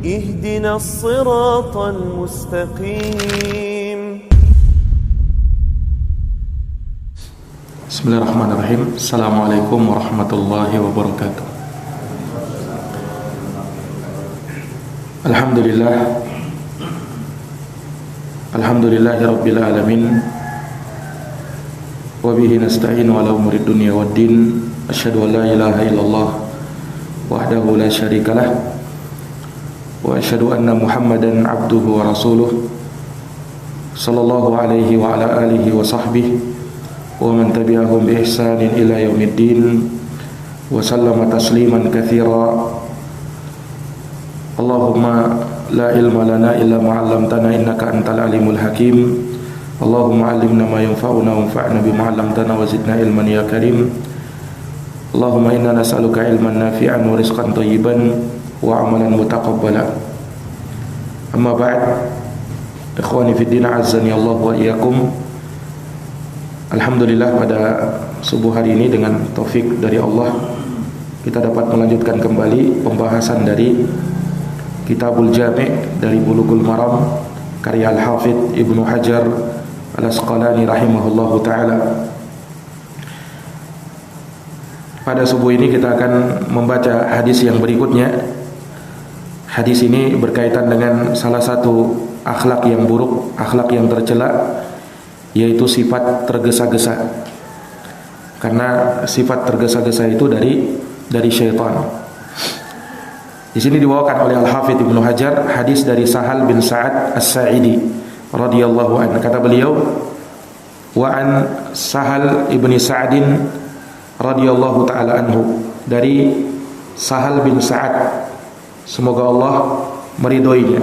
اهدنا الصراط المستقيم. Bismillahirrahmanirrahim. Assalamualaikum warahmatullahi wabarakatuh. Alhamdulillahi rabbil alamin. Wa bihi nasta'inu ala umurid dunya waddin. Asyhadu an la ilaha illallah wahdahu la syarikalah wa asyhadu anna Muhammadan abduhu wa rasuluh sallallahu alaihi wa ala alihi wa sahbihi wa man tabi'ahum bi ihsanin ila yaumiddin wa sallama tasliman katsira. Allahumma la ilma lana illa ma 'allamtana innaka antal alimul hakim. Allahumma 'allimna ma yanfa'una wanfa'na bima 'allamtana wa zidna ilman ya karim. Allahumma inna nas'aluka ilman nafi'an wa rizqan thayyiban wa 'amalan mutaqabbala. Amma ba'd. Ikhwani fid din, azzani Allah wa iyyakum. Alhamdulillah, pada subuh hari ini dengan taufik dari Allah kita dapat melanjutkan kembali pembahasan dari Kitabul Jami' dari Bulughul Maram karya Al-Hafidz Ibnu Hajar Al-Asqalani rahimahullahu taala. Pada subuh ini kita akan membaca hadis yang berikutnya. Hadis ini berkaitan dengan salah satu akhlak yang buruk, akhlak yang tercela, yaitu sifat tergesa-gesa. Karena sifat tergesa-gesa itu dari syaitan. Di sini dibawakan oleh Al-Hafidz Ibnu Hajar hadis dari Sahal bin Sa'ad As-Sa'idi radhiyallahu anhu. Kata beliau, wa an Sahal ibni Sa'adin radhiyallahu ta'ala anhu, dari Sahal bin Sa'ad, semoga Allah meridhoinya.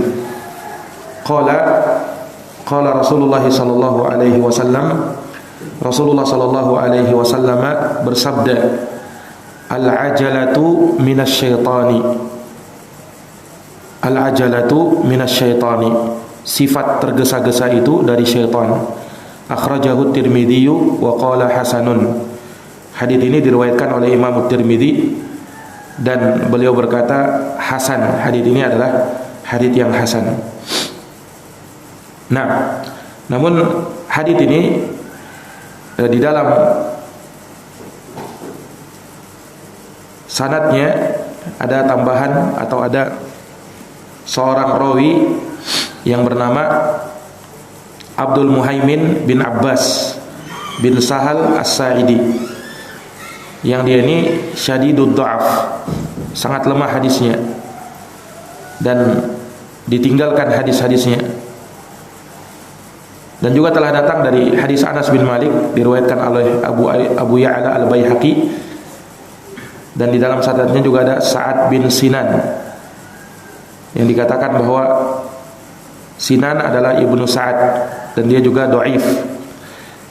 Qala Rasulullah sallallahu alaihi wasallam, Rasulullah sallallahu alaihi wasallam bersabda, al-ajalatu minasyaitani. Al-ajalatu minasyaitani, sifat tergesa-gesa itu dari syaitan. Akhrajahu Tirmidzi wa qala hasanun. Hadis ini diriwayatkan oleh Imam Tirmidzi dan beliau berkata hasan. Hadis ini adalah hadis yang hasan. Nah, namun hadis ini di dalam sanadnya ada tambahan atau ada seorang rawi yang bernama Abdul Muhaimin bin Abbas bin Sahal As-Sa'idi, yang dia ini syadidud dha'af, sangat lemah hadisnya dan ditinggalkan hadis-hadisnya. Dan juga telah datang dari hadis Anas bin Malik, diriwayatkan oleh Abu Ya'la Al-Baihaqi, dan di dalam sanadnya juga ada Sa'ad bin Sinan, yang dikatakan bahwa Sinan adalah ibnu Sa'ad dan dia juga dhaif.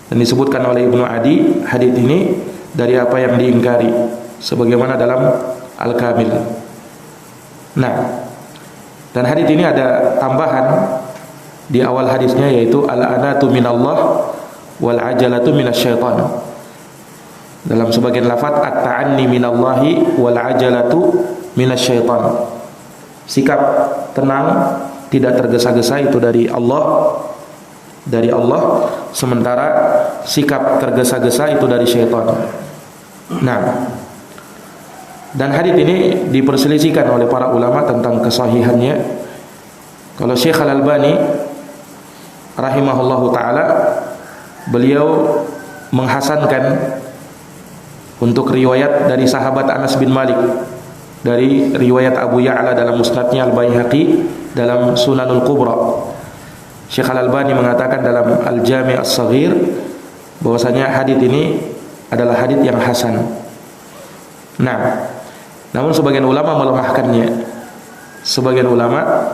Dan disebutkan oleh Ibnu Adi hadis ini dari apa yang diingkari, sebagaimana dalam Al-Kamil. Nah, dan hadis ini ada tambahan di awal hadisnya, yaitu al-anatu minallah wal ajalatu minasyaitan. Dalam sebagian lafaz at-ta'anni minallahi wal ajalatu minasyaitan. Sikap tenang, tidak tergesa-gesa itu dari Allah, sementara sikap tergesa-gesa itu dari syaitan. Nah, dan hadis ini diperselisihkan oleh para ulama tentang kesahihannya. Kalau Syekh Al-Albani rahimahullahu taala, beliau menghasankan untuk riwayat dari sahabat Anas bin Malik, dari riwayat Abu Ya'la dalam Musnadnya, Al-Baihaqi dalam Sunanul Kubra. Syekh Al-Albani mengatakan dalam Al-Jami' As-Saghir bahwasanya hadis ini adalah hadis yang hasan. Nah, namun sebagian ulama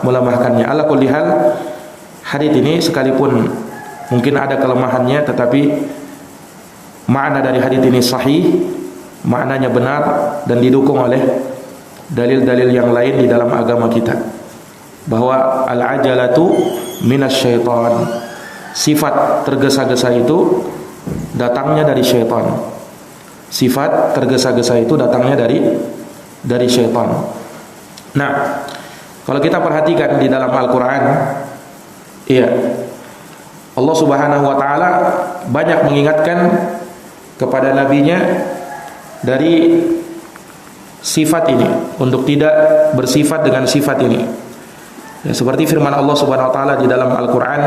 melemahkannya. Ala kulli hal, hadis ini sekalipun mungkin ada kelemahannya, tetapi makna dari hadis ini sahih, maknanya benar dan didukung oleh dalil-dalil yang lain di dalam agama kita, bahwa al-ajalatu minasyaitan, sifat tergesa-gesa itu datangnya dari syaitan. Sifat tergesa-gesa itu datangnya dari syaitan. Nah, Kalau kita perhatikan di dalam Al-Quran, iya, Allah Subhanahu wa Ta'ala banyak mengingatkan kepada nabinya dari sifat ini, untuk tidak bersifat dengan sifat ini. Ya, seperti firman Allah Subhanahu wa Ta'ala di dalam Al-Quran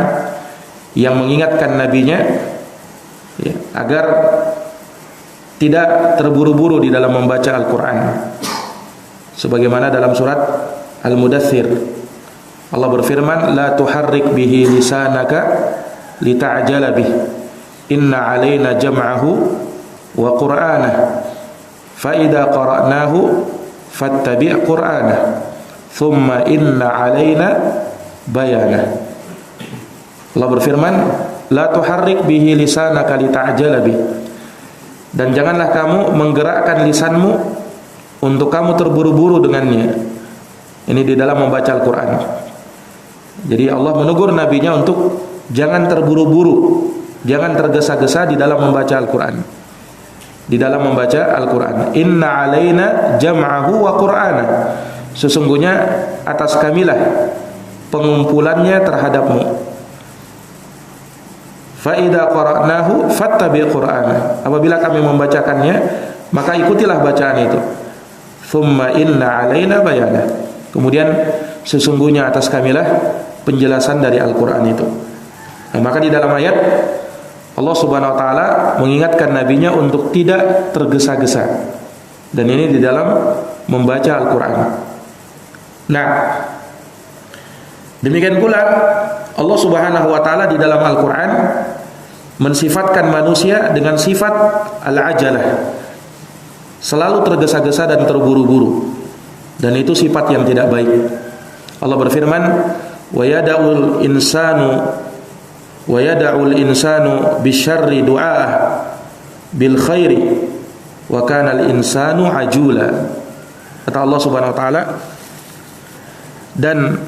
yang mengingatkan nabinya, ya, agar tidak terburu-buru di dalam membaca Al-Quran. Sebagaimana dalam surat Al-Mudaththir, Allah berfirman, la tuharrik bihi lisanaka lita'jala bih, inna alaina jam'ahu wa qur'anah, fa idza qara'nahu fattabi' qur'anah, thumma inna alaina bayanah. Allah berfirman, la tuharrik bihi lisanaka lita'jala bih, dan janganlah kamu menggerakkan lisanmu untuk kamu terburu-buru dengannya. Ini di dalam membaca Al-Quran. Jadi Allah menegur nabinya untuk jangan terburu-buru, jangan tergesa-gesa di dalam membaca Al-Quran. Di dalam membaca Al-Quran, inna alaina jam'ahu wa qur'ana, sesungguhnya atas kamilah pengumpulannya terhadapmu. Fa idza qara'nahu fattabi' qur'ana, apabila kami membacakannya maka ikutilah bacaan itu. Thumma inna alaina bayana, kemudian sesungguhnya atas kamilah penjelasan dari Al-Quran itu. Nah, maka di dalam ayat Allah Subhanahu wa Ta'ala mengingatkan nabinya untuk tidak tergesa-gesa, dan ini di dalam membaca Al-Quran. Nah, demikian pula Allah Subhanahu wa Ta'ala di dalam Al-Quran mensifatkan manusia dengan sifat al-ajalah, selalu tergesa-gesa dan terburu-buru, dan itu sifat yang tidak baik. Allah berfirman, wa yada'ul insanu bisyarri du'a'ah bil khairi wa kana al insanu ajula. Kata Allah Subhanahu wa Ta'ala, dan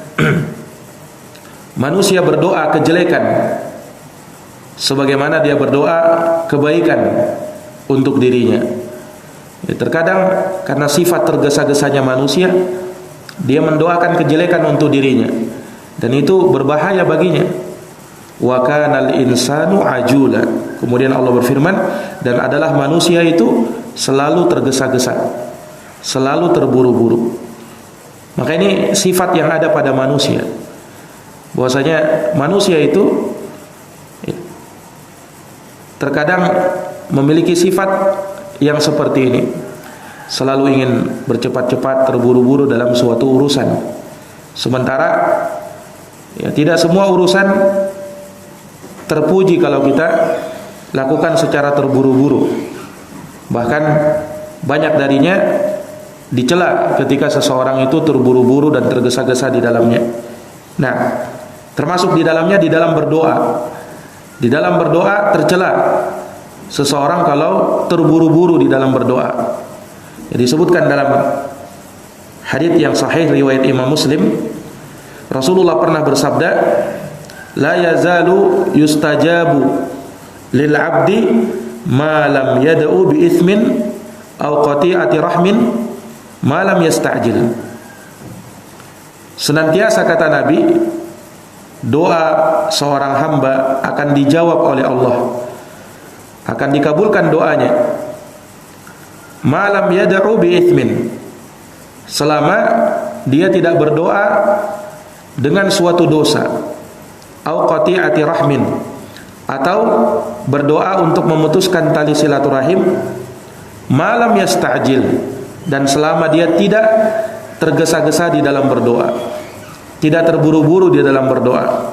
manusia berdoa kejelekan sebagaimana dia berdoa kebaikan untuk dirinya. Ya, terkadang karena sifat tergesa-gesanya manusia, dia mendoakan kejelekan untuk dirinya, dan itu berbahaya baginya. Wa kanal insanu ajula. Kemudian Allah berfirman, dan adalah manusia itu selalu tergesa-gesa, selalu terburu-buru. Maka ini sifat yang ada pada manusia, bahwasanya manusia itu terkadang memiliki sifat yang seperti ini, selalu ingin bercepat-cepat, terburu-buru dalam suatu urusan. Sementara ya, tidak semua urusan terpuji kalau kita lakukan secara terburu-buru. Bahkan banyak darinya dicela ketika seseorang itu terburu-buru dan tergesa-gesa di dalamnya. Nah, termasuk di dalamnya di dalam berdoa. Di dalam berdoa tercela seseorang kalau terburu-buru di dalam berdoa. Jadi disebutkan dalam hadits yang sahih riwayat Imam Muslim, Rasulullah pernah bersabda, la yazalu yustajabu lil 'abdi ma lam yad'u bi itsmin aw qati'ati rahmin ma lam yasta'jil. Senantiasa, kata Nabi, doa seorang hamba akan dijawab oleh Allah, akan dikabulkan doanya, malam yad'u bi itsmin, selama dia tidak berdoa dengan suatu dosa, au qati'ati rahmin, atau berdoa untuk memutuskan tali silaturahim, malam yasta'jil, dan selama dia tidak tergesa-gesa di dalam berdoa, tidak terburu-buru di dalam berdoa.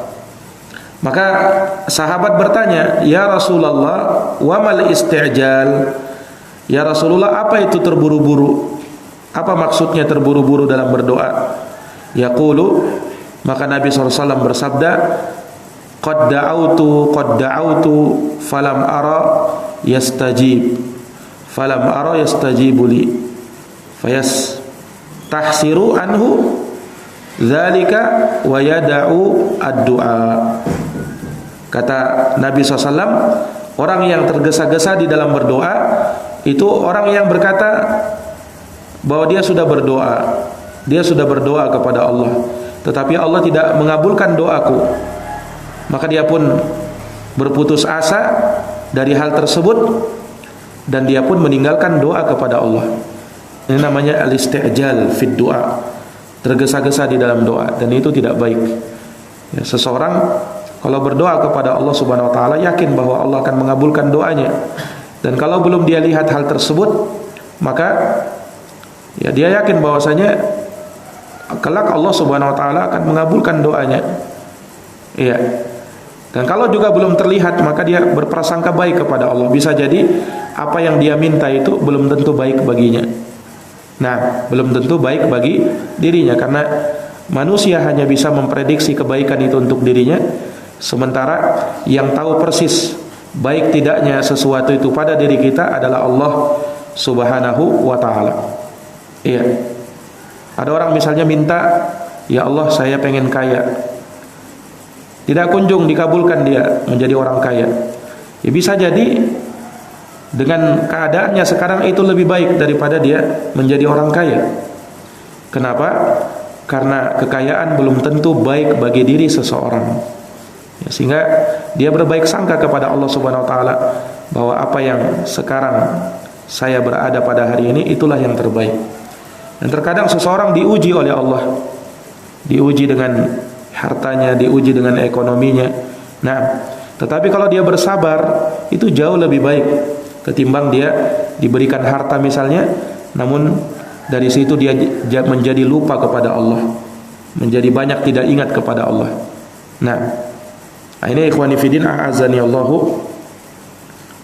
Maka sahabat bertanya, ya Rasulullah, wa mal isti'jal? Ya Rasulullah, apa itu terburu-buru? Apa maksudnya terburu-buru dalam berdoa? Yaqulu, maka Nabi SAW bersabda, qad da'autu falam ara yastajibu li tahsiru anhu dzalika wa yada'u ad-du'a. Kata Nabi SAW, orang yang tergesa-gesa di dalam berdoa itu orang yang berkata bahwa dia sudah berdoa, dia sudah berdoa kepada Allah, tetapi Allah tidak mengabulkan doaku, maka dia pun berputus asa dari hal tersebut dan dia pun meninggalkan doa kepada Allah. Ini namanya al-isti'jal fid du'a, tergesa-gesa di dalam doa, dan itu tidak baik. Ya, seseorang kalau berdoa kepada Allah Subhanahu wa taala yakin bahwa Allah akan mengabulkan doanya. Dan kalau belum dia lihat hal tersebut, maka ya dia yakin bahwasanya kelak Allah Subhanahu wa taala akan mengabulkan doanya. Iya. Dan kalau juga belum terlihat, maka dia berprasangka baik kepada Allah. Bisa jadi apa yang dia minta itu belum tentu baik baginya. Nah, belum tentu baik bagi dirinya, karena manusia hanya bisa memprediksi kebaikan itu untuk dirinya, sementara yang tahu persis baik tidaknya sesuatu itu pada diri kita adalah Allah Subhanahu wa taala. Iya. Ada orang misalnya minta, "Ya Allah, saya pengen kaya." Tidak kunjung dikabulkan dia menjadi orang kaya. Ya, bisa jadi dengan keadaannya sekarang itu lebih baik daripada dia menjadi orang kaya. Kenapa? Karena kekayaan belum tentu baik bagi diri seseorang. Ya, sehingga dia berbaik sangka kepada Allah Subhanahu wa taala bahwa apa yang sekarang saya berada pada hari ini itulah yang terbaik. Dan terkadang seseorang diuji oleh Allah, diuji dengan hartanya, diuji dengan ekonominya. Nah, tetapi kalau dia bersabar, itu jauh lebih baik ketimbang dia diberikan harta misalnya, namun dari situ dia menjadi lupa kepada Allah, menjadi banyak tidak ingat kepada Allah. Nah, ini ikhwani fillah a'azani Allahu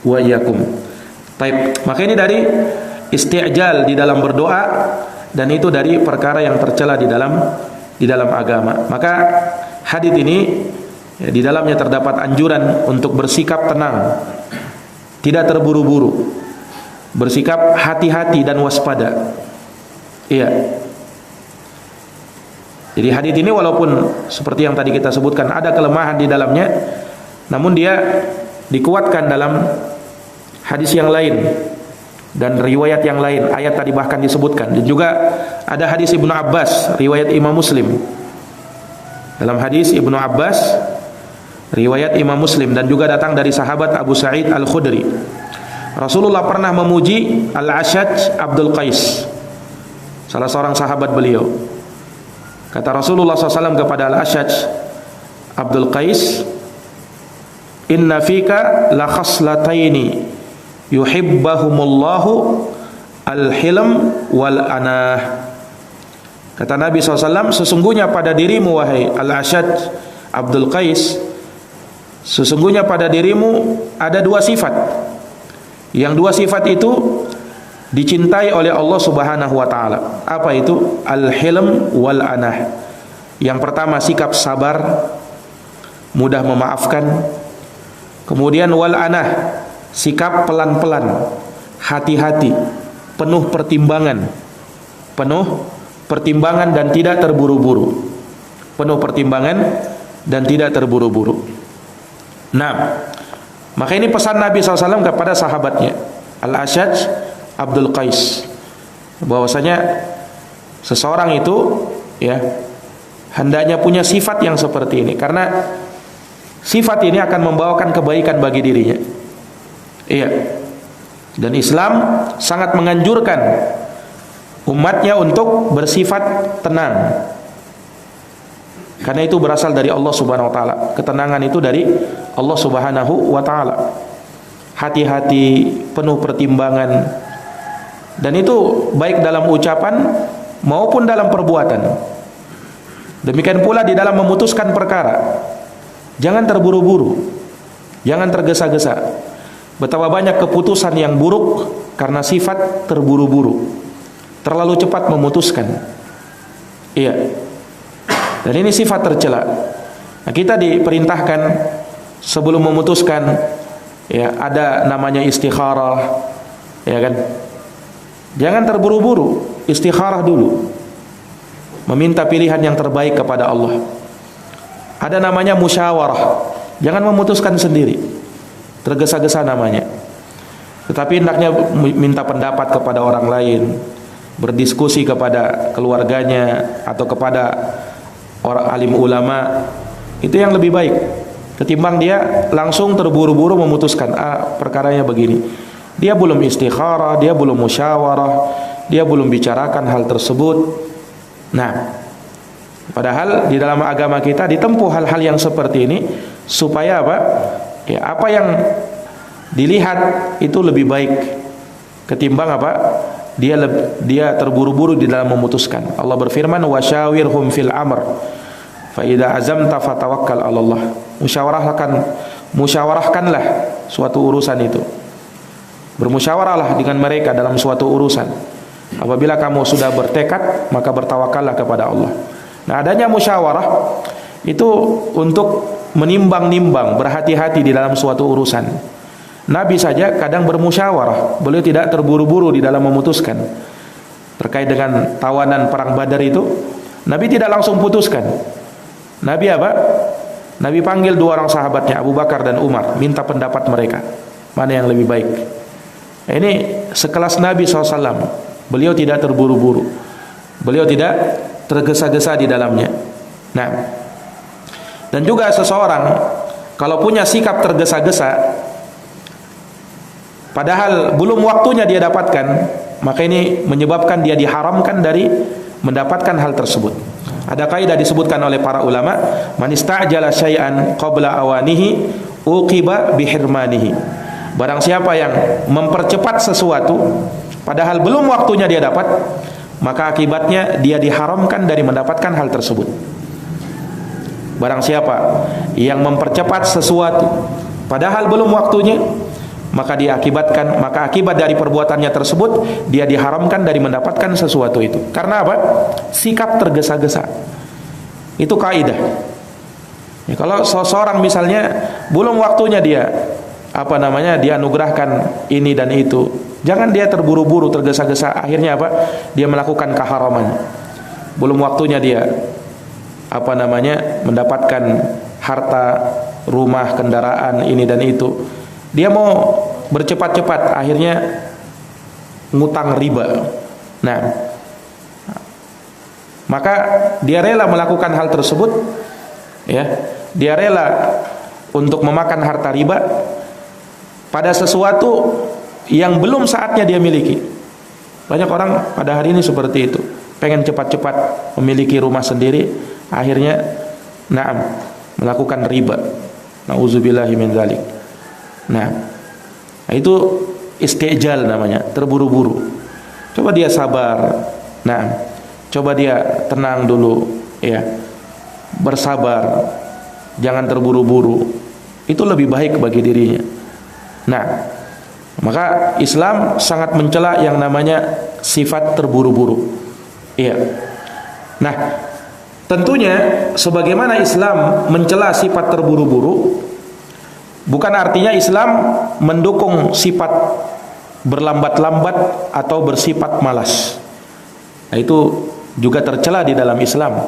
wa iyyakum. Baik, maka ini dari isti'jal di dalam berdoa, dan itu dari perkara yang tercela di dalam agama. Maka hadis ini ya, di dalamnya terdapat anjuran untuk bersikap tenang, tidak terburu-buru, bersikap hati-hati dan waspada. Iya. Jadi hadis ini walaupun seperti yang tadi kita sebutkan ada kelemahan di dalamnya, namun dia dikuatkan dalam hadis yang lain dan riwayat yang lain. Ayat tadi bahkan disebutkan. Dan juga ada hadis Ibnu Abbas, riwayat Imam Muslim. Dalam hadis Ibnu Abbas, riwayat Imam Muslim, dan juga datang dari sahabat Abu Sa'id Al-Khudri, Rasulullah pernah memuji Al-Ashaj Abdul Qais, salah seorang sahabat beliau. Kata Rasulullah SAW kepada Al-Ashaj Abdul Qais, "Inna fika la khaslataini yuhibbahumullahu al-hilm wal anah." Kata Nabi SAW, sesungguhnya pada dirimu wahai Al-Ashaj Abdul Qais, sesungguhnya pada dirimu ada dua sifat. Yang dua sifat itu dicintai oleh Allah Subhanahu wa taala. Apa itu? Al-hilm wal anah. Yang pertama sikap sabar, mudah memaafkan. Kemudian wal anah, sikap pelan-pelan, hati-hati, penuh pertimbangan dan tidak terburu-buru. Penuh pertimbangan dan tidak terburu-buru. Nah, maka ini pesan Nabi SAW kepada sahabatnya Al-Ashaj Abdul Qais, bahwasanya seseorang itu ya hendaknya punya sifat yang seperti ini, karena sifat ini akan membawakan kebaikan bagi dirinya. Iya. Dan Islam sangat menganjurkan umatnya untuk bersifat tenang, karena itu berasal dari Allah Subhanahu wa taala. Ketenangan itu dari Allah Subhanahu wa taala. Hati-hati, penuh pertimbangan, dan itu baik dalam ucapan maupun dalam perbuatan. Demikian pula di dalam memutuskan perkara. Jangan terburu-buru, jangan tergesa-gesa. Betapa banyak keputusan yang buruk karena sifat terburu-buru, terlalu cepat memutuskan. Iya. Dan ini sifat tercela. Nah, kita diperintahkan sebelum memutuskan, ya, ada namanya istikharah, ya kan? Jangan terburu-buru, istikharah dulu, meminta pilihan yang terbaik kepada Allah. Ada namanya musyawarah, jangan memutuskan sendiri, tergesa-gesa namanya. Tetapi hendaknya minta pendapat kepada orang lain, berdiskusi kepada keluarganya atau kepada orang alim ulama, itu yang lebih baik ketimbang dia langsung terburu-buru memutuskan perkaranya begini. Dia belum istikharah, dia belum musyawarah, dia belum bicarakan hal tersebut. Nah, padahal di dalam agama kita ditempuh hal-hal yang seperti ini supaya apa? Ya, apa yang dilihat itu lebih baik ketimbang apa? Dia terburu-buru di dalam memutuskan. Allah berfirman, "Wasyawirhum fil amr, fa idza azamta fatawakkal 'ala Allah." Musyawarahkanlah suatu urusan itu. Bermusyawarahlah dengan mereka dalam suatu urusan. Apabila kamu sudah bertekad, maka bertawakallah kepada Allah. Nah, adanya musyawarah itu untuk menimbang-nimbang, berhati-hati di dalam suatu urusan. Nabi saja kadang bermusyawarah, beliau tidak terburu-buru di dalam memutuskan. Terkait dengan tawanan perang Badar itu, Nabi tidak langsung putuskan. Nabi apa? Nabi panggil dua orang sahabatnya, Abu Bakar dan Umar, minta pendapat mereka, mana yang lebih baik. Ini sekelas Nabi SAW. Beliau tidak terburu-buru, beliau tidak tergesa-gesa di dalamnya. Nah, dan juga seseorang kalau punya sikap tergesa-gesa, padahal belum waktunya dia dapatkan, maka ini menyebabkan dia diharamkan dari mendapatkan hal tersebut. Ada kaidah disebutkan oleh para ulama, man ista'jala syai'an qabla awanihi uqiba bihirmanihi. Barang siapa yang mempercepat sesuatu padahal belum waktunya dia dapat, maka akibatnya dia diharamkan dari mendapatkan hal tersebut. Barang siapa yang mempercepat sesuatu padahal belum waktunya, maka akibat dari perbuatannya tersebut dia diharamkan dari mendapatkan sesuatu itu. Karena apa? Sikap tergesa-gesa. Itu kaidah. Ya, kalau seseorang misalnya belum waktunya dia dia anugerahkan ini dan itu, jangan dia terburu-buru tergesa-gesa, akhirnya apa? Dia melakukan keharaman. Belum waktunya dia mendapatkan harta, rumah, kendaraan ini dan itu. Dia mau bercepat-cepat, akhirnya ngutang riba. Nah, maka dia rela melakukan hal tersebut, ya. Dia rela untuk memakan harta riba pada sesuatu yang belum saatnya dia miliki. Banyak orang pada hari ini seperti itu, pengen cepat-cepat memiliki rumah sendiri, akhirnya melakukan riba. Nauzubillahi min dzalik. Nah, itu istijal namanya, terburu-buru. Coba dia sabar. Nah, coba dia tenang dulu, ya. Bersabar. Jangan terburu-buru. Itu lebih baik bagi dirinya. Nah, maka Islam sangat mencela yang namanya sifat terburu-buru. Iya. Nah, tentunya sebagaimana Islam mencela sifat terburu-buru, bukan artinya Islam mendukung sifat berlambat-lambat atau bersifat malas. Nah, itu juga tercela di dalam Islam.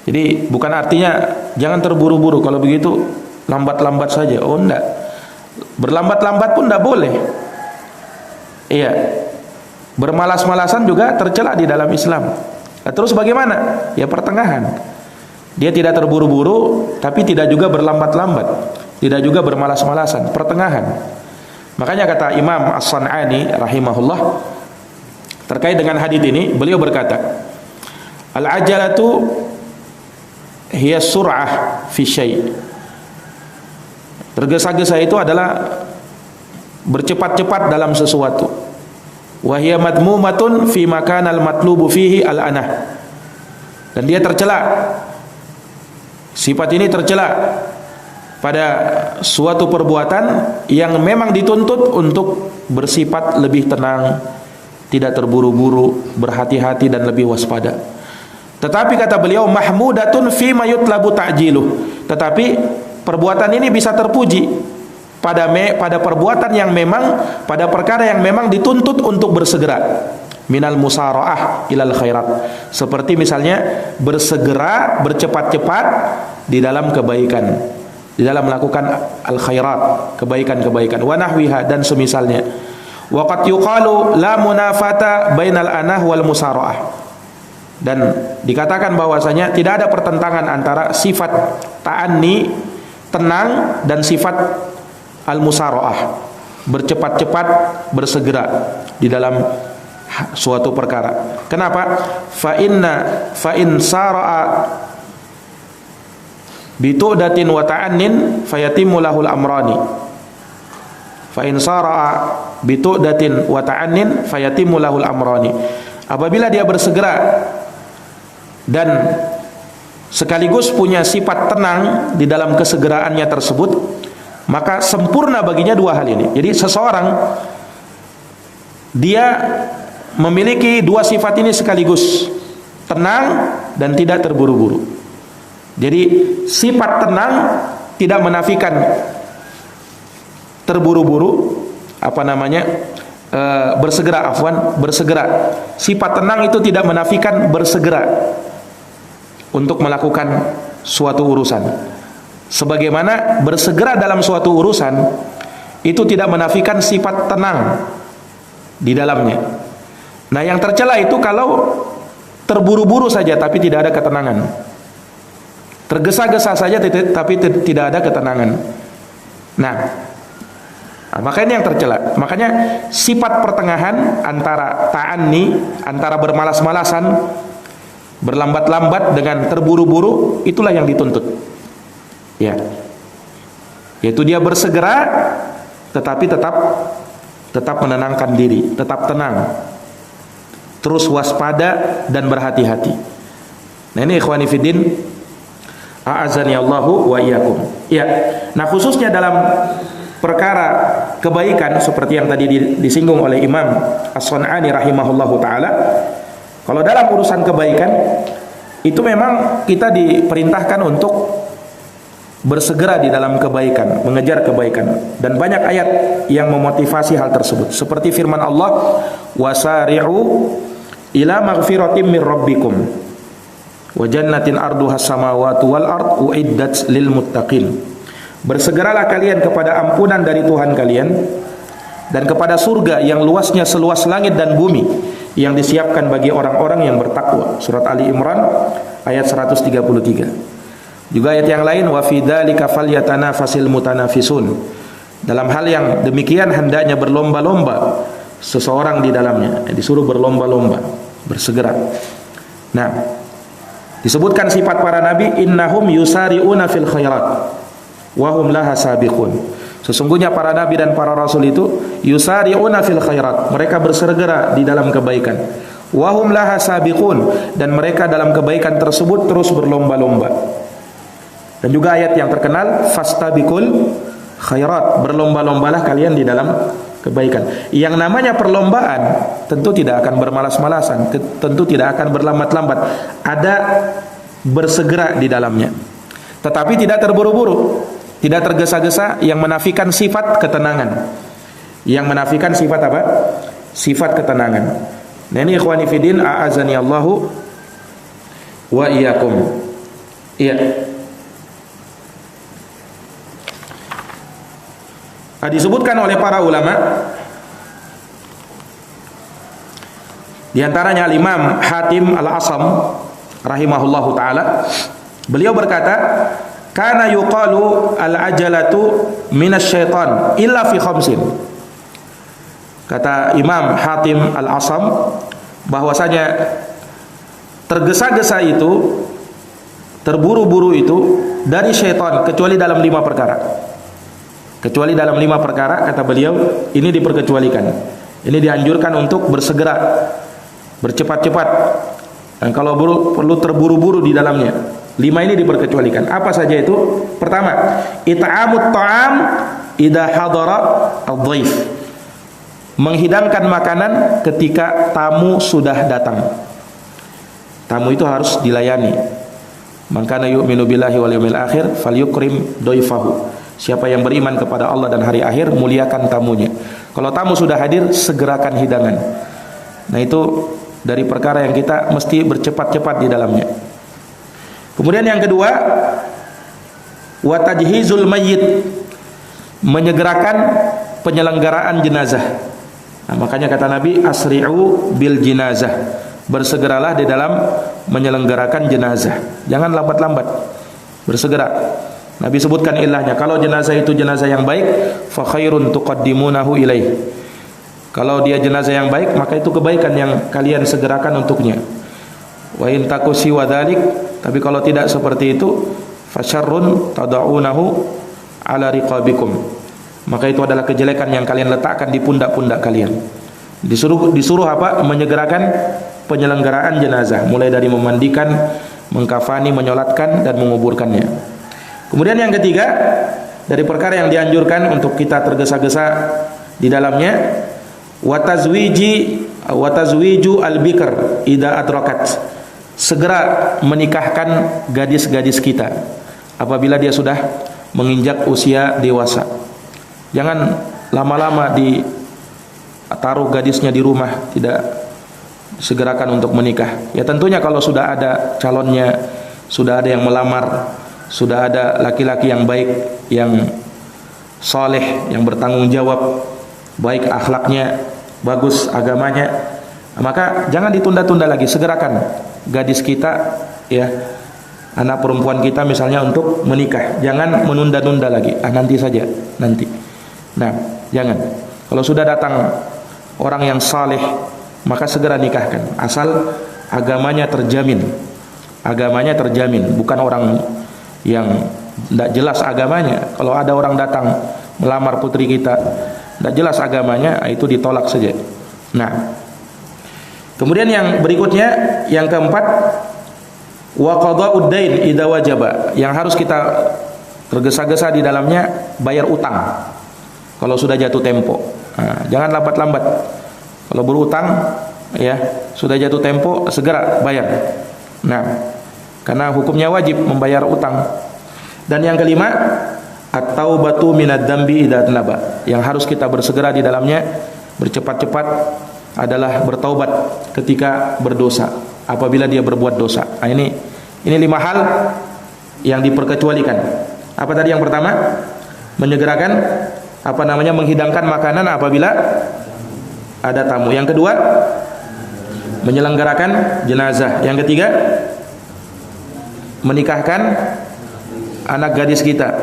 Jadi bukan artinya jangan terburu-buru, kalau begitu lambat-lambat saja. Oh, enggak. Berlambat-lambat pun enggak boleh. Iya. Bermalas-malasan juga tercela di dalam Islam. Nah, terus bagaimana? Ya pertengahan. Dia tidak terburu-buru, tapi tidak juga berlambat-lambat, tidak juga bermalas-malasan, pertengahan. Makanya kata Imam As-San'ani rahimahullah terkait dengan hadis ini, beliau berkata, al-ajalatu hiya sur'ah fi syai'. Tergesa-gesa itu adalah bercepat-cepat dalam sesuatu. Wa hiya madmumatun fi makanal matlubu fihi al-anah. Dan dia tercela. Sifat ini tercela pada suatu perbuatan yang memang dituntut untuk bersifat lebih tenang, tidak terburu-buru, berhati-hati dan lebih waspada. Tetapi kata beliau, mahmudatun fi ma yutlabu ta'jiluh. Tetapi perbuatan ini bisa terpuji pada perbuatan yang memang, pada perkara yang memang dituntut untuk bersegera. Minal musara'ah ilal khairat. Seperti misalnya bersegera, bercepat-cepat di dalam kebaikan, di dalam melakukan al khairat, kebaikan-kebaikan, wa nahwiha dan semisalnya. Wa qad yuqalu la munafata bainal anah wal musara'ah. Dan dikatakan bahwasanya tidak ada pertentangan antara sifat ta'anni, tenang, dan sifat al-musara'ah, bercepat-cepat, bersegera di dalam suatu perkara. Kenapa? Fa in sara'a bitu'datin wa ta'annin fayatimmu lahul amrani. Fa in sara'a bitu'datin wa ta'annin fayatimmu lahul amrani. Apabila dia bersegera dan sekaligus punya sifat tenang di dalam kesegeraannya tersebut, maka sempurna baginya dua hal ini. Jadi seseorang dia memiliki dua sifat ini sekaligus, tenang dan tidak terburu-buru. Jadi sifat tenang tidak menafikan terburu-buru, bersegera. Sifat tenang itu tidak menafikan bersegera untuk melakukan suatu urusan. Sebagaimana bersegera dalam suatu urusan itu tidak menafikan sifat tenang di dalamnya. Nah, yang tercela itu kalau terburu-buru saja tapi tidak ada ketenangan. Tergesa-gesa saja tapi tidak ada ketenangan. Nah, maka ini yang tercela. Makanya sifat pertengahan antara ta'anni, antara bermalas-malasan, berlambat-lambat dengan terburu-buru, itulah yang dituntut. Ya. Yaitu dia bersegera tetapi tetap menenangkan diri, tetap tenang. Terus waspada dan berhati-hati. Nah, ini ikhwani fiddin, a'azani Allahu wa iyyakum. Ya. Nah, khususnya dalam perkara kebaikan seperti yang tadi disinggung oleh Imam As-Sun'ani rahimahullahu taala, kalau dalam urusan kebaikan itu memang kita diperintahkan untuk bersegera di dalam kebaikan, mengejar kebaikan, dan banyak ayat yang memotivasi hal tersebut. Seperti firman Allah, wasari'u ila maghfiratin mir rabbikum wa jannatin arduhas samawati wal ard uiddat lil muttaqin. Bersegeralah kalian kepada ampunan dari Tuhan kalian dan kepada surga yang luasnya seluas langit dan bumi yang disiapkan bagi orang-orang yang bertakwa. Surat Ali Imran ayat 133. Juga ayat yang lain, wa fi dzalika falyatanafasil mutanafisun. Dalam hal yang demikian hendaknya berlomba-lomba seseorang di dalamnya. Disuruh berlomba-lomba, bersegera. Nah, disebutkan sifat para nabi, innahum yusari'una fil khairat wa hum laha sabiqun. Sesungguhnya para nabi dan para rasul itu yusari'una fil khairat, mereka bersegera di dalam kebaikan. Wa hum laha sabiqun, dan mereka dalam kebaikan tersebut terus berlomba-lomba. Dan juga ayat yang terkenal, fastabiqul khairat, berlomba-lombalah kalian di dalam kebaikan. Yang namanya perlombaan tentu tidak akan bermalas-malasan, tentu tidak akan berlambat-lambat. Ada bersegera di dalamnya. Tetapi tidak terburu-buru, tidak tergesa-gesa, yang menafikan sifat ketenangan. Yang menafikan sifat apa? Sifat ketenangan. Nah, ini ikhwani fiddin, a'azani Allahu wa iyyakum. Iya. Disebutkan oleh para ulama, di antaranya Imam Hatim Al-Asam rahimahullahu taala, beliau berkata, kana yuqalu al-ajalatu minasyaitan illa fi khamsin. Kata Imam Hatim Al-Asam bahwasanya tergesa-gesa itu, terburu-buru itu dari syaitan kecuali dalam 5 perkara. Kecuali dalam 5 perkara, kata beliau, ini diperkecualikan. Ini dianjurkan untuk bersegera, bercepat-cepat. Dan kalau perlu terburu-buru di dalamnya. 5 ini diperkecualikan. Apa saja itu? Pertama, it'amut ta'am idza hadara adh-dhaif. Menghidangkan makanan ketika tamu sudah datang. Tamu itu harus dilayani. Man kana yu'minu billahi wal yawmil akhir falyukrim dhaifahu. Siapa yang beriman kepada Allah dan hari akhir, muliakan tamunya. Kalau tamu sudah hadir, segerakan hidangan. Nah, itu dari perkara yang kita mesti bercepat-cepat di dalamnya. Kemudian yang kedua, wa tajhizul mayyit, menyegerakan penyelenggaraan jenazah. Nah, makanya kata Nabi, asri'u bil jinazah, bersegeralah di dalam menyelenggarakan jenazah, jangan lambat-lambat, bersegera. Nabi sebutkan ilahnya, kalau jenazah itu jenazah yang baik, fa khairun tuqaddimunahu ilaih. Kalau dia jenazah yang baik, maka itu kebaikan yang kalian segerakan untuknya. Wa in taku siwa dzalik, tapi kalau tidak seperti itu, fa syarrun tad'unahu ala riqabikum, maka itu adalah kejelekan yang kalian letakkan di pundak-pundak kalian. Disuruh apa? Menyegerakan penyelenggaraan jenazah, mulai dari memandikan, mengkafani, menyolatkan dan menguburkannya. Kemudian yang ketiga, dari perkara yang dianjurkan untuk kita tergesa-gesa di dalamnya, wa tazwiju al-bikr idza adrakat, segera menikahkan gadis-gadis kita apabila dia sudah menginjak usia dewasa. Jangan lama-lama ditaruh gadisnya di rumah, tidak segerakan untuk menikah. Ya tentunya kalau sudah ada calonnya, sudah ada yang melamar, sudah ada laki-laki yang baik, yang soleh, yang bertanggung jawab, baik akhlaknya, bagus agamanya, maka jangan ditunda-tunda lagi, segerakan gadis kita, ya, anak perempuan kita misalnya untuk menikah. Jangan menunda-nunda lagi, nanti saja, nanti. Nah, jangan. Kalau sudah datang orang yang saleh, maka segera nikahkan, asal agamanya terjamin. Agamanya terjamin, bukan orang yang tidak jelas agamanya. Kalau ada orang datang melamar putri kita, tidak jelas agamanya, itu ditolak saja. Nah, kemudian yang berikutnya, yang keempat, wa qada'ud dain idza wajaba, yang harus kita tergesa-gesa di dalamnya, bayar utang kalau sudah jatuh tempo. Nah, jangan lambat-lambat. Kalau berutang, ya, sudah jatuh tempo, segera bayar. Nah, karena hukumnya wajib membayar utang. Dan yang kelima, at-taubatu minad dzambi idza tanaba, yang harus kita bersegera di dalamnya, bercepat-cepat adalah bertaubat ketika berdosa, apabila dia berbuat dosa. Nah, ini 5 hal yang diperkecualikan. Apa tadi yang pertama? Menyegerakan menghidangkan makanan apabila ada tamu. Yang kedua, menyelenggarakan jenazah. Yang ketiga, menikahkan anak gadis kita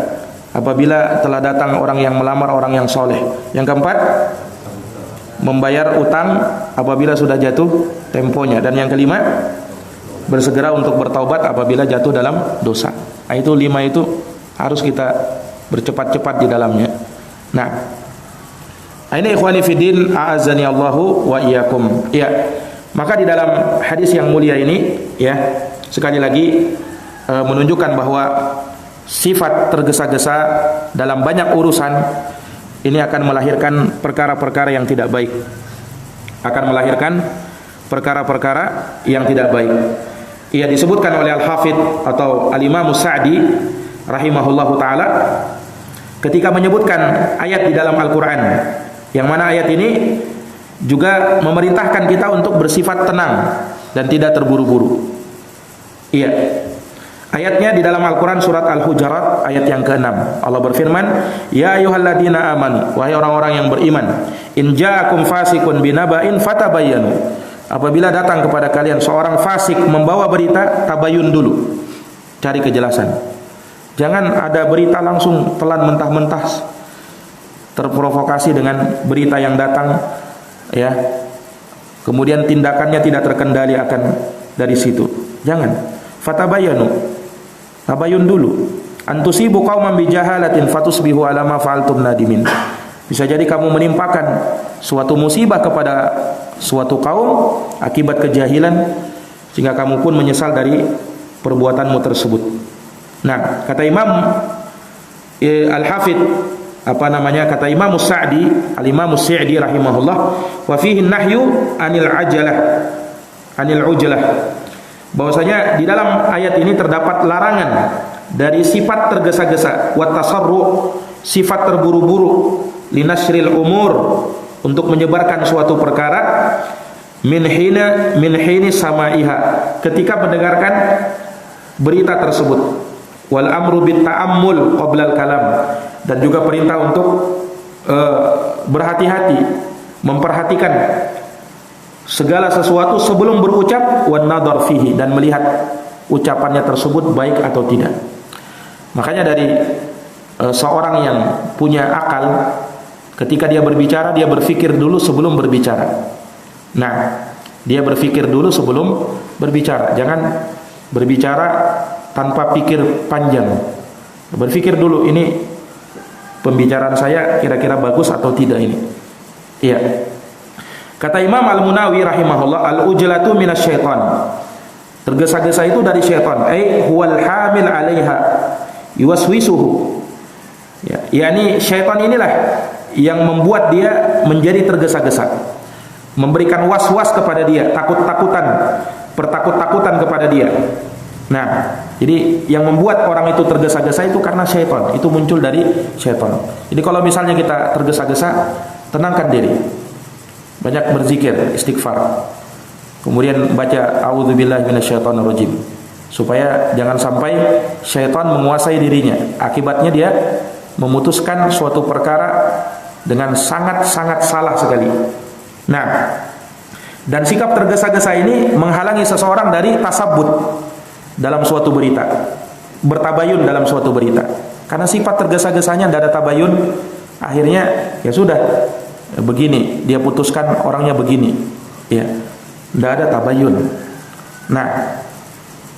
apabila telah datang orang yang melamar, orang yang soleh. Yang keempat, membayar utang apabila sudah jatuh temponya. Dan yang kelima, bersegera untuk bertaubat apabila jatuh dalam dosa. Nah, itu 5 itu harus kita bercepat-cepat di dalamnya. Nah, ini ikhwani fiddin, a'azzani Allahu wa iyyakum. Ya, maka di dalam hadis yang mulia ini, ya, sekali lagi menunjukkan bahwa sifat tergesa-gesa dalam banyak urusan ini akan melahirkan perkara-perkara yang tidak baik. Akan melahirkan perkara-perkara yang tidak baik. Ia disebutkan oleh Al-Hafidh atau Al-Imam Sa'di rahimahullahu taala ketika menyebutkan ayat di dalam Al-Qur'an, yang mana ayat ini juga memerintahkan kita untuk bersifat tenang dan tidak terburu-buru. Iya. Ayatnya di dalam Al-Qur'an surat Al-Hujurat ayat yang ke-6. Allah berfirman, "Ya ayyuhalladzina amanu," wahai orang-orang yang beriman, "in ja'akum fasiqun binaba'in fatabayyanu." Apabila datang kepada kalian seorang fasik membawa berita, tabayun dulu. Cari kejelasan. Jangan ada berita langsung telan mentah-mentah, terprovokasi dengan berita yang datang, ya. Kemudian tindakannya tidak terkendali akan dari situ. Jangan. Fatabayanu. Tabayun dulu. Antusibu qauman bijahalatin fatusbihu ala ma fa'altum nadimin. Bisa jadi kamu menimpakan suatu musibah kepada suatu kaum akibat kejahilan, sehingga kamu pun menyesal dari perbuatanmu tersebut. Nah, kata Imam Al-Hafidh kata Imam Sa'di, Al-Imam Sa'di rahimahullah, wa fihi nahyu anil ujlah. Bahwasanya di dalam ayat ini terdapat larangan dari sifat tergesa-gesa, wa tasarru, sifat terburu-buru, linasril umur, untuk menyebarkan suatu perkara, min hini samaiha, ketika mendengarkan berita tersebut. Wal amru bit ta'ammul qabla al kalam, dan juga perintah untuk berhati-hati memperhatikan segala sesuatu sebelum berucap, wan nadhar fihi, dan melihat ucapannya tersebut baik atau tidak. Makanya dari seorang yang punya akal, ketika dia berbicara, dia berpikir dulu sebelum berbicara. Nah, dia berpikir dulu sebelum berbicara. Jangan berbicara tanpa pikir panjang. Berpikir dulu, ini pembicaraan saya kira-kira bagus atau tidak ini. Iya. Kata Imam Al-Munawi rahimahullah, al-ujlatu minasyaitan. Tergesa-gesa itu dari syaitan. Huwal hamil 'alaiha yuwaswisuhu. Ya, yakni syaitan inilah yang membuat dia menjadi tergesa-gesa, memberikan was-was kepada dia, takut-takutan, pertakut-takutan kepada dia. Nah, jadi yang membuat orang itu tergesa-gesa itu karena syaitan. Itu muncul dari syaitan. Jadi kalau misalnya kita tergesa-gesa, tenangkan diri. Banyak berzikir, istighfar. Kemudian baca a'udzubillahi minasyaitonirrajim, supaya jangan sampai syaitan menguasai dirinya. Akibatnya dia memutuskan suatu perkara dengan sangat-sangat salah sekali. Nah, dan sikap tergesa-gesa ini menghalangi seseorang dari tasabbut dalam suatu berita, bertabayun dalam suatu berita. Karena sifat tergesa-gesanya tidak ada tabayun, akhirnya ya sudah, begini dia putuskan, orangnya begini, ya, tidak ada tabayun. Nah,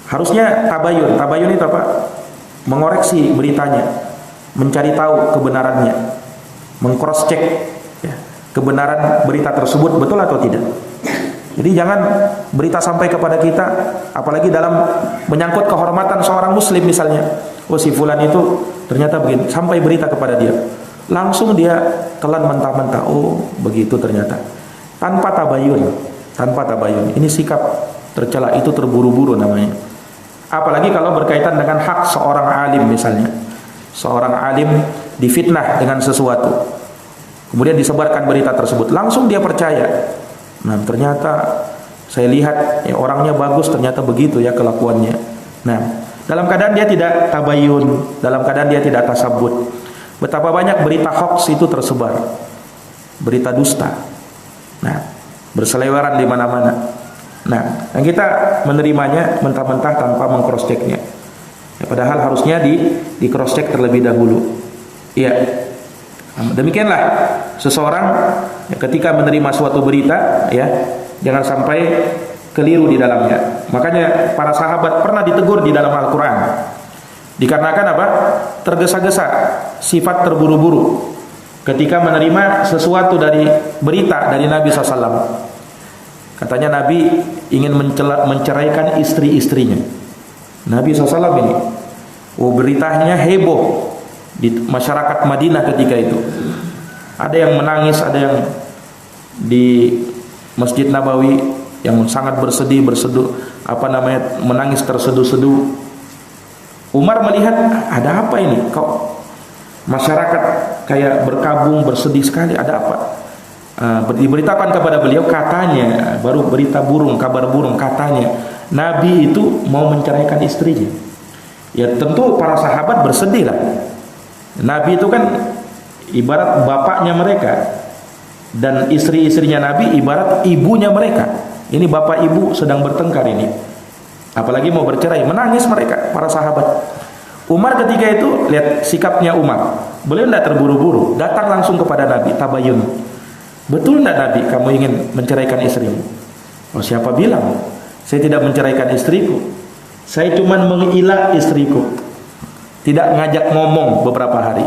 harusnya tabayun. Tabayun itu apa? Mengoreksi beritanya, mencari tahu kebenarannya, meng-cross check ya, kebenaran berita tersebut betul atau tidak. Jadi jangan berita sampai kepada kita, apalagi dalam menyangkut kehormatan seorang muslim misalnya. Oh, si fulan itu ternyata begini, sampai berita kepada dia, langsung dia telan mentah-mentah. Oh, begitu ternyata. Tanpa tabayun, tanpa tabayun. Ini sikap tercela, itu terburu-buru namanya. Apalagi kalau berkaitan dengan hak seorang alim misalnya. Seorang alim difitnah dengan sesuatu, kemudian disebarkan berita tersebut, langsung dia percaya. Nah, ternyata saya lihat ya, orangnya bagus, ternyata begitu ya kelakuannya. Nah, dalam keadaan dia tidak tabayun, dalam keadaan dia tidak tasabbut. Betapa banyak berita hoax itu tersebar, berita dusta. Nah, berseliweran di mana-mana. Nah, dan kita menerimanya mentah-mentah tanpa meng-cross check-nya. Ya, padahal harusnya di cross check terlebih dahulu. Iya. Demikianlah seseorang ya, ketika menerima suatu berita, ya, jangan sampai keliru di dalamnya. Makanya para sahabat pernah ditegur di dalam Al-Quran, dikarenakan apa? Tergesa-gesa, sifat terburu-buru ketika menerima sesuatu dari berita dari Nabi SAW. Katanya Nabi ingin menceraikan istri-istrinya. Nabi SAW ini, beritanya heboh di masyarakat Madinah ketika itu. Ada yang menangis, ada yang di Masjid Nabawi yang sangat bersedih, menangis terseduh-seduh. Umar melihat, ada apa ini? Kok masyarakat kayak berkabung, bersedih sekali, ada apa? Diberitakan kepada beliau, katanya, baru berita burung, kabar burung, katanya Nabi itu mau menceraikan istrinya. Ya tentu para sahabat bersedih lah. Nabi itu kan ibarat bapaknya mereka, dan istri-istrinya Nabi ibarat ibunya mereka. Ini bapak ibu sedang bertengkar ini, apalagi mau bercerai, menangis mereka, para sahabat. Umar ketika itu, lihat sikapnya Umar, beliau tidak terburu-buru, datang langsung kepada Nabi, tabayun. Betul tidak Nabi, kamu ingin menceraikan istrimu? Oh, siapa bilang? Saya tidak menceraikan istriku, saya cuma mengilah istriku, tidak ngajak ngomong beberapa hari.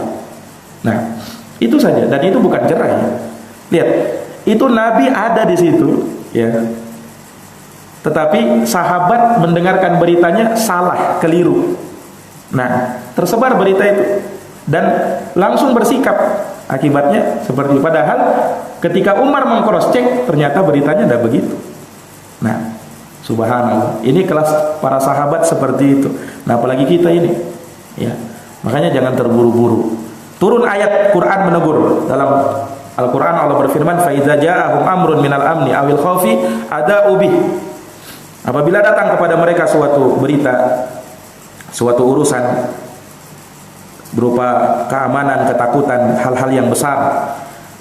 Nah, itu saja, dan itu bukan cerai. Lihat, itu Nabi ada di situ, ya. Tetapi sahabat mendengarkan beritanya salah, keliru. Nah, tersebar berita itu dan langsung bersikap. Akibatnya seperti, padahal ketika Umar meng-cross check, ternyata beritanya tidak begitu. Nah, subhanallah, ini kelas para sahabat seperti itu. Nah, apalagi kita ini, ya. Makanya jangan terburu-buru. Turun ayat Quran menegur. Dalam Al-Quran Allah berfirman, fa idza ja'ahum amrun minal amni awil khaufi ada'u bih. Apabila datang kepada mereka suatu berita, suatu urusan berupa keamanan, ketakutan, hal-hal yang besar,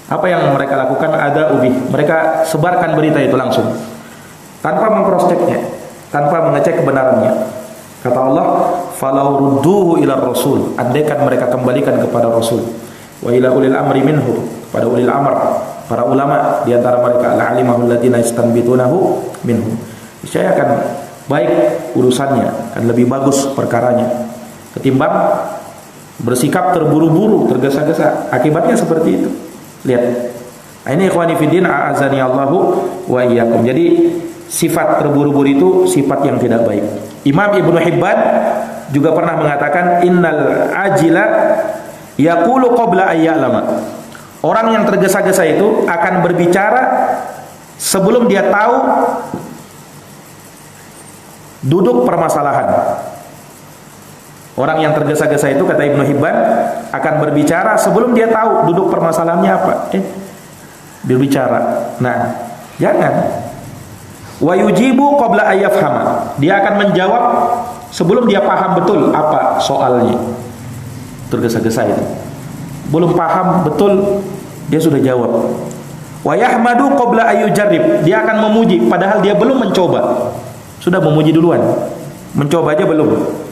Apa yang mereka lakukan? Ada ubi. Mereka sebarkan berita itu langsung, tanpa mengcross-checknya, tanpa mengecek kebenarannya. Kata Allah, "Falau rudduhu ila rasul." Andaikan mereka kembalikan kepada Rasul. Wa ila ulil amri minhum, pada ulil amr, para ulama di antara mereka, la'alimahu alladziina yastanbitunahu minhum. Saya akan baik urusannya, akan lebih bagus perkaranya ketimbang bersikap terburu-buru, tergesa-gesa. Akibatnya seperti itu. Lihat. Nah, ini ikhwani fiddin, a'azani Allahu wa iyyakum. Jadi sifat terburu-buru itu sifat yang tidak baik. Imam Ibnu Hibban juga pernah mengatakan, innal ajila yaqulu qabla ayya'lama. Orang yang tergesa-gesa itu akan berbicara sebelum dia tahu duduk permasalahan. Orang yang tergesa-gesa itu, kata Ibnu Hibban, akan berbicara sebelum dia tahu duduk permasalahannya apa. Berbicara. Nah, jangan. Wa yujibu qabla ayyafhama. Dia akan menjawab sebelum dia paham betul apa soalnya. Tergesa-gesa itu. Belum paham betul, dia sudah jawab. Wa yahmadu qabla ayyujarrib. Dia akan memuji padahal dia belum mencoba. Sudah memuji duluan. Mencoba aja belum.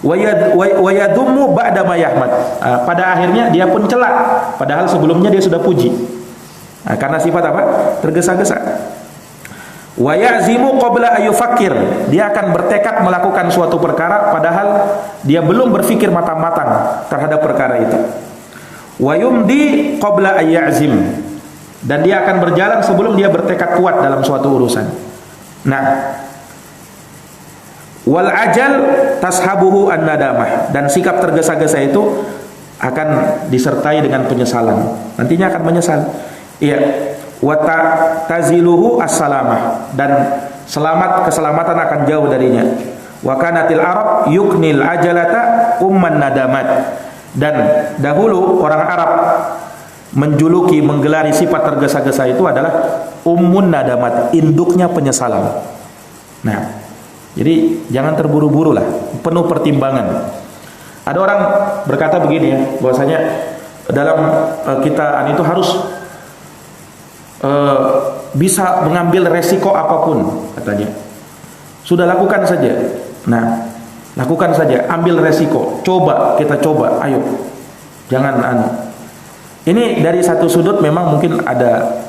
Wa yadhummu ba'da ma yahmad. Pada akhirnya dia pun celak padahal sebelumnya dia sudah puji. Karena sifat apa? Tergesa-gesa. Wa ya'zimu qabla ayyufakkir. Dia akan bertekad melakukan suatu perkara padahal dia belum berpikir matang-matang terhadap perkara itu. Wa yumdi qabla ayyazim. Dan dia akan berjalan sebelum dia bertekad kuat dalam suatu urusan. Nah, wal ajal tashabuhu an-nadamah. Dan sikap tergesa-gesa itu akan disertai dengan penyesalan. Nantinya akan menyesal. Iya. Wa taziluhu as-salamah. Dan keselamatan akan jauh darinya. Wa kanatil arab yuknil ajalata umman nadamat. Dan dahulu orang Arab menggelari sifat tergesa-gesa itu adalah ummun nadamat, induknya penyesalan. Nah, jadi jangan terburu-buru lah, penuh pertimbangan. Ada orang berkata begini ya, bahwasanya dalam kita itu harus bisa mengambil resiko apapun, katanya. Sudah lakukan saja. Nah, lakukan saja, ambil resiko, kita coba, ayo. Jangan Ini dari satu sudut memang mungkin ada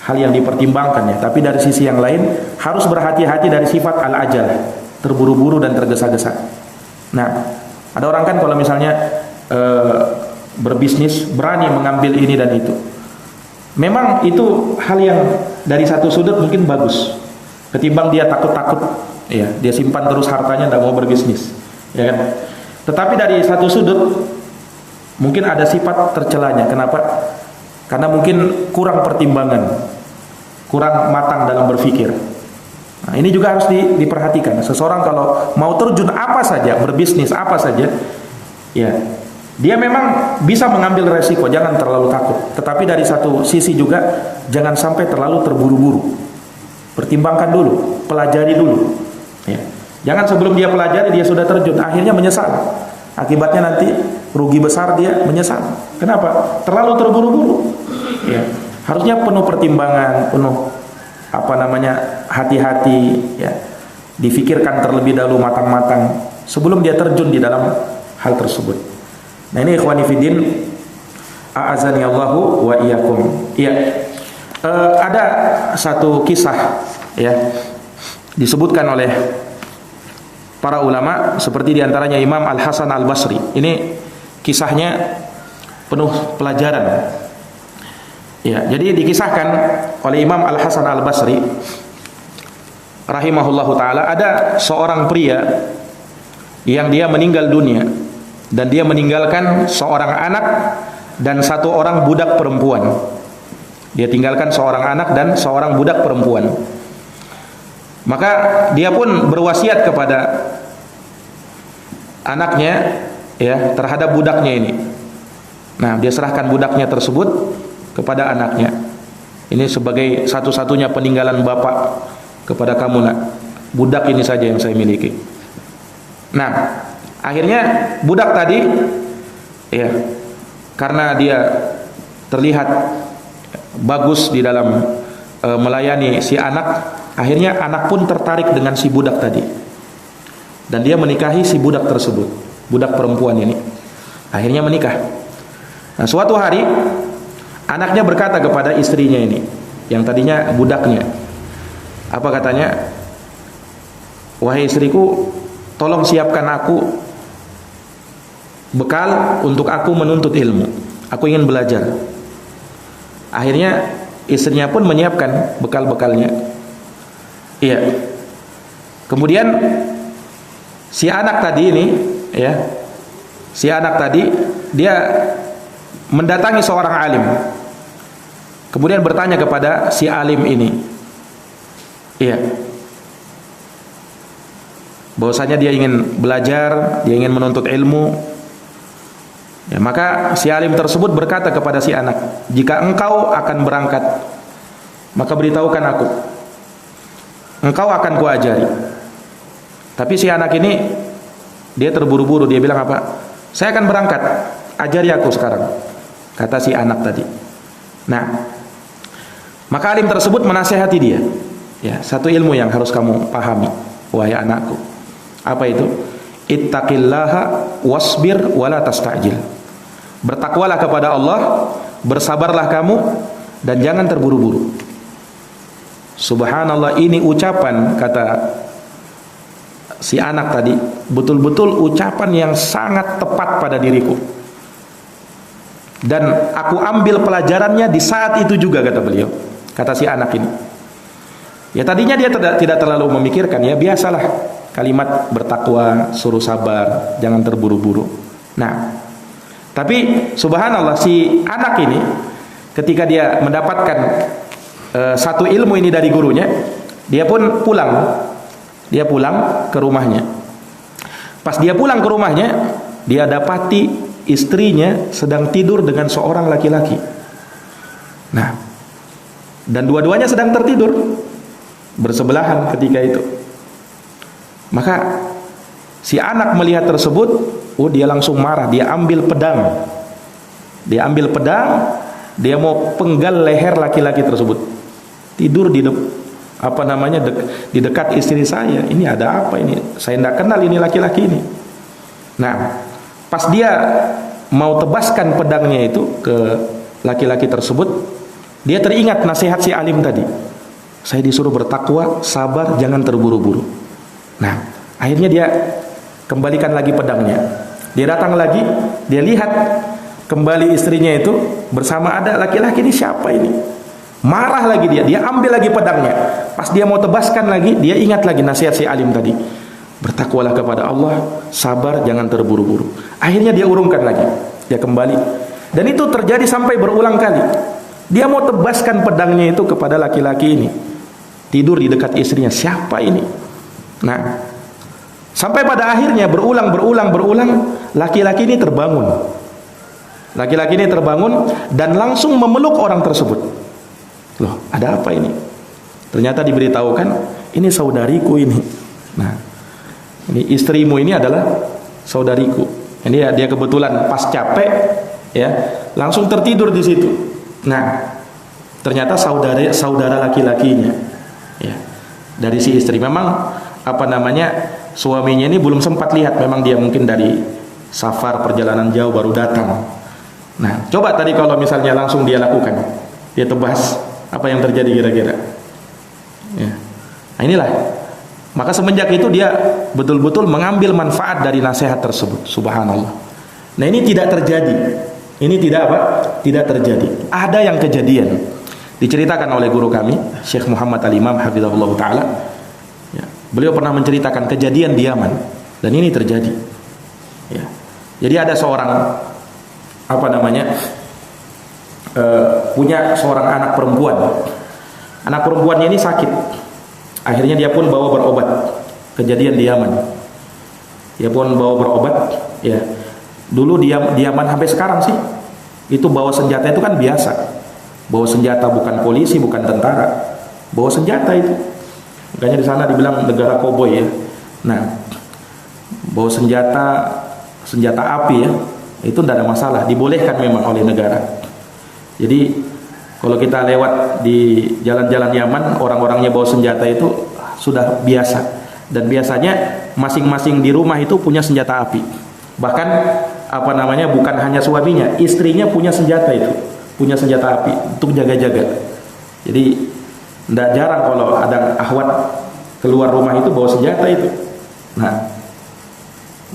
hal yang dipertimbangkan ya, tapi dari sisi yang lain harus berhati-hati dari sifat al-ajal, terburu-buru dan tergesa-gesa. Nah, ada orang kan kalau misalnya berbisnis berani mengambil ini dan itu. Memang itu hal yang dari satu sudut mungkin bagus. Ketimbang dia takut-takut, ya, dia simpan terus hartanya tidak mau berbisnis, ya kan? Tetapi dari satu sudut mungkin ada sifat tercelanya. Kenapa? Karena mungkin kurang pertimbangan, kurang matang dalam berpikir. Nah, ini juga harus diperhatikan. Seseorang kalau mau terjun apa saja, berbisnis apa saja, ya, dia memang bisa mengambil resiko, jangan terlalu takut. Tetapi dari satu sisi juga jangan sampai terlalu terburu-buru. Pertimbangkan dulu, pelajari dulu. Ya. Jangan sebelum dia pelajari dia sudah terjun, akhirnya menyesal. Akibatnya nanti rugi besar, dia menyesal. Kenapa? Terlalu terburu-buru. Ya. Harusnya penuh pertimbangan, penuh hati-hati, ya. Difikirkan terlebih dahulu matang-matang sebelum dia terjun di dalam hal tersebut. Nah, ini ikhwani fiddin, a'azani Allahu wa iyyakum. Iya. Ada satu kisah ya disebutkan oleh para ulama seperti diantaranya Imam Al-Hasan Al-Basri. Ini kisahnya penuh pelajaran. Ya, jadi dikisahkan oleh Imam Al-Hasan Al-Basri rahimahullahu taala, ada seorang pria yang dia meninggal dunia dan dia meninggalkan seorang anak dan satu orang budak perempuan. Dia tinggalkan seorang anak dan seorang budak perempuan. Maka dia pun berwasiat kepada anaknya ya terhadap budaknya ini. Nah, dia serahkan budaknya tersebut kepada anaknya. Ini sebagai satu-satunya peninggalan bapak kepada kamu, nak. Budak ini saja yang saya miliki. Nah, akhirnya budak tadi ya karena dia terlihat bagus di dalam melayani si anak. Akhirnya anak pun tertarik dengan si budak tadi, dan dia menikahi si budak tersebut, budak perempuan ini. Akhirnya menikah. Nah, suatu hari anaknya berkata kepada istrinya ini, yang tadinya budaknya, apa katanya? Wahai istriku, tolong siapkan aku bekal untuk aku menuntut ilmu. Aku ingin belajar. Akhirnya istrinya pun menyiapkan bekal-bekalnya. Iya. Kemudian si anak tadi ini, ya, si anak tadi dia mendatangi seorang alim. Kemudian bertanya kepada si alim ini, iya, bahwasanya dia ingin belajar, dia ingin menuntut ilmu. Ya, maka si alim tersebut berkata kepada si anak, jika engkau akan berangkat, maka beritahukan aku, engkau akan kuajari. Tapi si anak ini dia terburu-buru, dia bilang apa? Saya akan berangkat, ajari aku sekarang, kata si anak tadi. Nah, maka alim tersebut menasihati dia, ya, satu ilmu yang harus kamu pahami, wahai anakku. Apa itu? Ittaqillaha wasbir wala tasta'jil. Bertakwalah kepada Allah, bersabarlah kamu, dan jangan terburu-buru. Subhanallah, ini ucapan, kata si anak tadi, betul-betul ucapan yang sangat tepat pada diriku. Dan aku ambil pelajarannya di saat itu juga, kata beliau, kata si anak ini. Ya, tadinya dia tidak terlalu memikirkan, ya biasalah kalimat bertakwa, suruh sabar, jangan terburu-buru. Nah, tapi subhanallah, si anak ini ketika dia mendapatkan satu ilmu ini dari gurunya, dia pun pulang. Dia pulang ke rumahnya. Pas dia pulang ke rumahnya, dia dapati istrinya sedang tidur dengan seorang laki-laki. Nah, dan dua-duanya sedang tertidur bersebelahan ketika itu. Maka si anak melihat tersebut, dia langsung marah. Dia ambil pedang. Dia mau penggal leher laki-laki tersebut. Tidur di dekat istri saya. Ini ada apa ini? Saya tidak kenal ini laki-laki ini. Nah, pas dia mau tebaskan pedangnya itu ke laki-laki tersebut, dia teringat nasihat si alim tadi. Saya disuruh bertakwa, sabar, jangan terburu-buru. Nah, akhirnya dia kembalikan lagi pedangnya. Dia datang lagi, dia lihat kembali istrinya itu bersama ada laki-laki, ini siapa ini? Marah lagi dia ambil lagi pedangnya. Pas dia mau tebaskan lagi, dia ingat lagi nasihat si alim tadi. Bertakwalah kepada Allah, sabar, jangan terburu-buru. Akhirnya dia urungkan lagi, dia kembali. Dan itu terjadi sampai berulang kali. Dia mau tebaskan pedangnya itu kepada laki-laki ini. Tidur di dekat istrinya, siapa ini? Nah, sampai pada akhirnya berulang, laki-laki ini terbangun. Laki-laki ini terbangun dan langsung memeluk orang tersebut. Loh, ada apa ini? Ternyata diberitahukan, ini saudariku ini. Nah, ini istrimu ini adalah saudariku. Ini dia kebetulan pas capek, ya, langsung tertidur di situ. Nah, ternyata saudara laki-lakinya, ya, dari si istri. Memang suaminya ini belum sempat lihat. Memang dia mungkin dari safar perjalanan jauh baru datang. Nah, coba tadi kalau misalnya langsung dia lakukan, dia tebas, apa yang terjadi kira-kira? Ya. Nah, inilah. Maka semenjak itu dia betul-betul mengambil manfaat dari nasihat tersebut. Subhanallah. Nah, ini tidak terjadi. Ini tidak terjadi. Ada yang kejadian. Diceritakan oleh guru kami, Syekh Muhammad Al-Imam hafizahullah taala. Ya. Beliau pernah menceritakan kejadian di Yaman, dan ini terjadi. Ya. Jadi ada seorang punya seorang anak perempuan. Anak perempuannya ini sakit. Akhirnya dia pun bawa berobat. Kejadian di Yaman. Dia pun bawa berobat. Ya. Dulu di Yaman sampai sekarang sih, itu bawa senjata itu kan biasa. Bawa senjata, bukan polisi, bukan tentara. Bawa senjata itu. Makanya di sana dibilang negara koboi ya. Nah, bawa senjata api ya. Itu tidak ada masalah, dibolehkan memang oleh negara. Jadi Kalau kita lewat di jalan-jalan Yaman, orang-orangnya bawa senjata itu sudah biasa. Dan biasanya masing-masing di rumah itu punya senjata api. Bahkan bukan hanya suaminya, istrinya punya senjata itu, punya senjata api untuk jaga-jaga. Jadi tidak jarang kalau ada akhwat keluar rumah itu bawa senjata itu. Nah,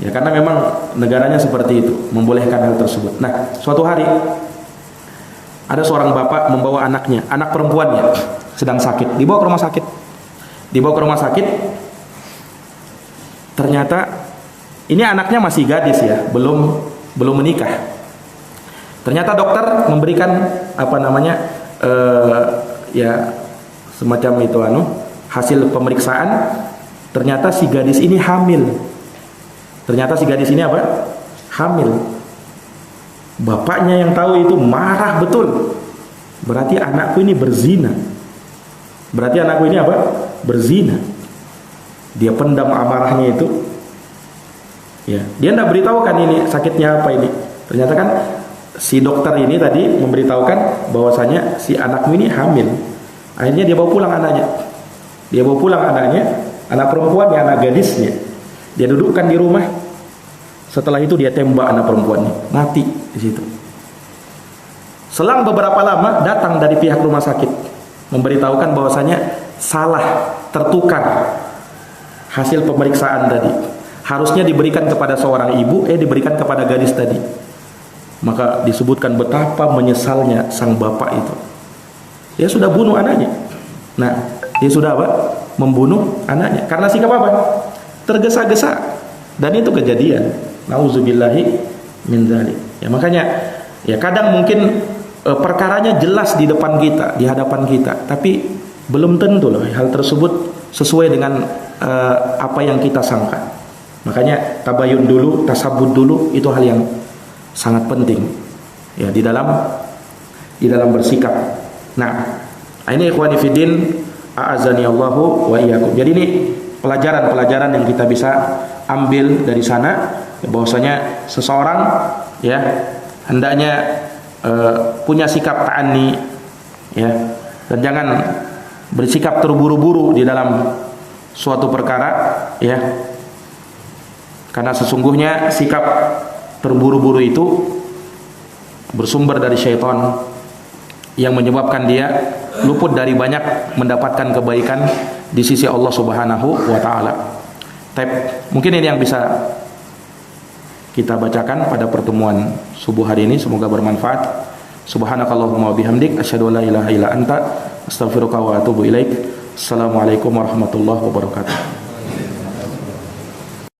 ya karena memang negaranya seperti itu, membolehkan hal tersebut. Nah, suatu hari ada seorang bapak membawa anaknya, anak perempuannya sedang sakit, dibawa ke rumah sakit. Dibawa ke rumah sakit, ternyata ini anaknya masih gadis ya, belum menikah. Ternyata dokter memberikan semacam itu hasil pemeriksaan, ternyata si gadis ini hamil. Hamil. Bapaknya yang tahu itu marah betul. Berarti anakku ini berzina. Berzina. Dia pendam amarahnya itu. Ya, dia tidak beritahukan ini sakitnya apa ini. Ternyata kan si dokter ini tadi memberitahukan bahwasanya si anakmu ini hamil. Akhirnya dia bawa pulang anaknya. Anak perempuannya, anak gadisnya. Dia dudukkan di rumah. Setelah itu dia tembak anak perempuannya, mati di situ. Selang beberapa lama datang dari pihak rumah sakit memberitahukan bahwasanya salah, tertukar hasil pemeriksaan tadi. Harusnya diberikan kepada seorang ibu, diberikan kepada gadis tadi. Maka disebutkan betapa menyesalnya sang bapak itu. Dia sudah bunuh anaknya. Nah, dia sudah membunuh anaknya karena sikap tergesa-gesa. Dan itu kejadian. Nauzubillahi min dzalik. Ya makanya ya kadang mungkin perkaranya jelas di depan kita, di hadapan kita, tapi belum tentu loh hal tersebut sesuai dengan apa yang kita sangka. Makanya tabayun dulu, tasabut dulu, itu hal yang sangat penting ya di dalam bersikap. Nah, ini ikhwani fiddin, a'azani Allahu wa iyyakum. Jadi ini pelajaran-pelajaran yang kita bisa ambil dari sana, bahwasanya seseorang ya hendaknya punya sikap ta'anni ya, dan jangan bersikap terburu-buru di dalam suatu perkara ya, karena sesungguhnya sikap terburu-buru itu bersumber dari syaitan yang menyebabkan dia luput dari banyak mendapatkan kebaikan di sisi Allah Subhanahu wa taala. Mungkin ini yang bisa kita bacakan pada pertemuan subuh hari ini, semoga bermanfaat. Subhanakallahumma wa bihamdik, asyhadu an la ilaha illa anta, astaghfiruka wa atubu ilaik. Assalamualaikum warahmatullahi wabarakatuh.